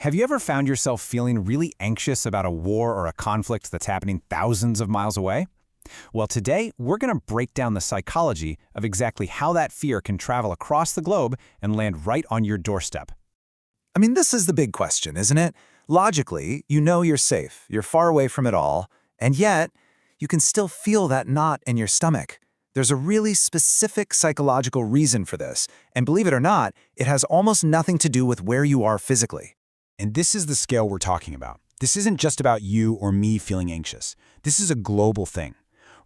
Have you ever found yourself feeling really anxious about a war or a conflict that's happening thousands of miles away? Well, today, we're going to break down the psychology of exactly how that fear can travel across the globe and land right on your doorstep. This is the big question, isn't it? Logically, you know you're safe, you're far away from it all, and yet, you can still feel that knot in your stomach. There's a really specific psychological reason for this, and believe it or not, it has almost nothing to do with where you are physically. And this is the scale we're talking about. This isn't just about you or me feeling anxious. This is a global thing.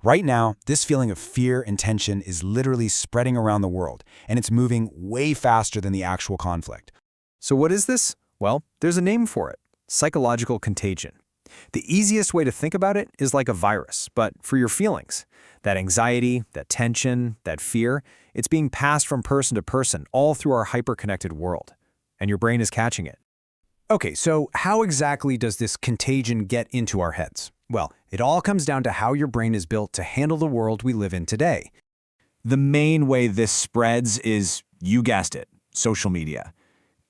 Right now, this feeling of fear and tension is literally spreading around the world, and it's moving way faster than the actual conflict. So what is this? Well, there's a name for it: psychological contagion. The easiest way to think about it is like a virus, but for your feelings. That anxiety, that tension, that fear, it's being passed from person to person all through our hyper-connected world. And your brain is catching it. Okay, so how exactly does this contagion get into our heads? Well, it all comes down to how your brain is built to handle the world we live in today. The main way this spreads is, you guessed it, social media.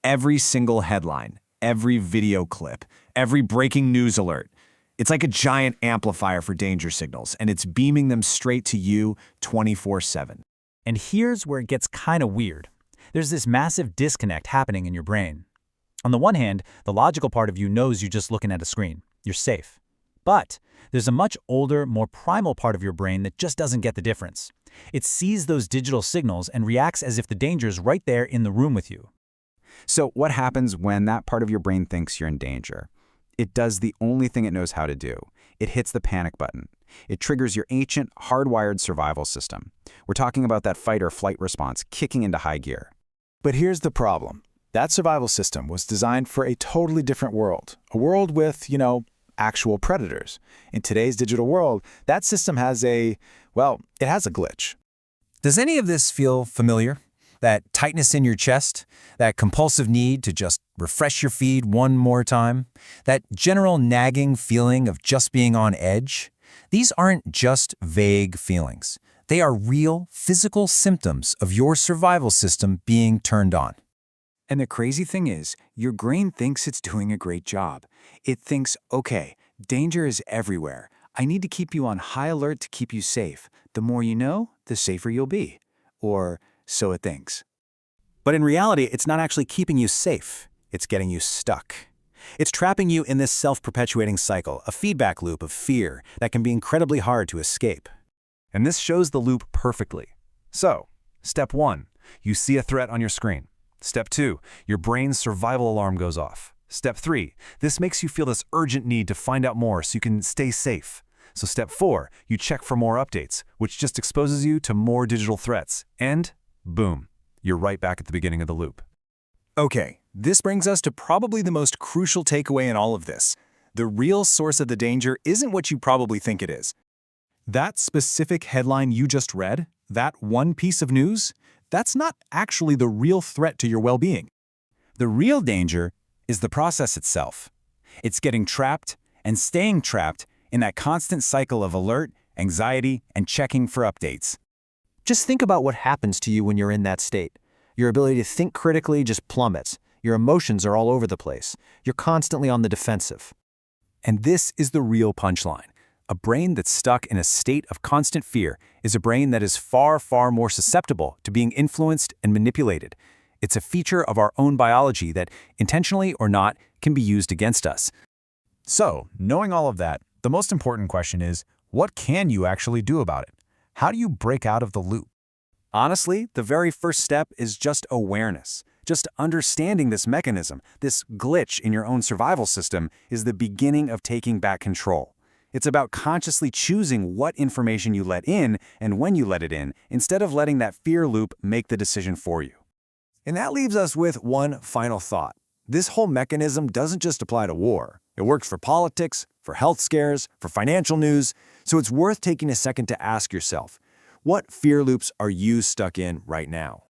Every single headline, every video clip, every breaking news alert. It's like a giant amplifier for danger signals, and it's beaming them straight to you 24/7. And here's where it gets kind of weird. There's this massive disconnect happening in your brain. On the one hand, the logical part of you knows you're just looking at a screen. You're safe. But there's a much older, more primal part of your brain that just doesn't get the difference. It sees those digital signals and reacts as if the danger is right there in the room with you. So what happens when that part of your brain thinks you're in danger? It does the only thing it knows how to do. It hits the panic button. It triggers your ancient, hardwired survival system. We're talking about that fight or flight response kicking into high gear. But here's the problem. That survival system was designed for a totally different world. A world with, actual predators. In today's digital world, that system has it has a glitch. Does any of this feel familiar? That tightness in your chest? That compulsive need to just refresh your feed one more time? That general nagging feeling of just being on edge? These aren't just vague feelings. They are real, physical symptoms of your survival system being turned on. And the crazy thing is, your brain thinks it's doing a great job. It thinks, okay, danger is everywhere. I need to keep you on high alert to keep you safe. The more you know, the safer you'll be. Or so it thinks. But in reality, it's not actually keeping you safe. It's getting you stuck. It's trapping you in this self-perpetuating cycle, a feedback loop of fear that can be incredibly hard to escape. And this shows the loop perfectly. So, step 1, you see a threat on your screen. Step 2, your brain's survival alarm goes off. Step 3, this makes you feel this urgent need to find out more so you can stay safe. So step 4, you check for more updates, which just exposes you to more digital threats. And boom, you're right back at the beginning of the loop. Okay, this brings us to probably the most crucial takeaway in all of this. The real source of the danger isn't what you probably think it is. That specific headline you just read, that one piece of news, that's not actually the real threat to your well-being. The real danger is the process itself. It's getting trapped and staying trapped in that constant cycle of alert, anxiety, and checking for updates. Just think about what happens to you when you're in that state. Your ability to think critically just plummets. Your emotions are all over the place. You're constantly on the defensive. And this is the real punchline. A brain that's stuck in a state of constant fear is a brain that is far, far more susceptible to being influenced and manipulated. It's a feature of our own biology that, intentionally or not, can be used against us. So, knowing all of that, the most important question is, what can you actually do about it? How do you break out of the loop? Honestly, the very first step is just awareness. Just understanding this mechanism, this glitch in your own survival system, is the beginning of taking back control. It's about consciously choosing what information you let in and when you let it in, instead of letting that fear loop make the decision for you. And that leaves us with one final thought. This whole mechanism doesn't just apply to war. It works for politics, for health scares, for financial news. So it's worth taking a second to ask yourself, what fear loops are you stuck in right now?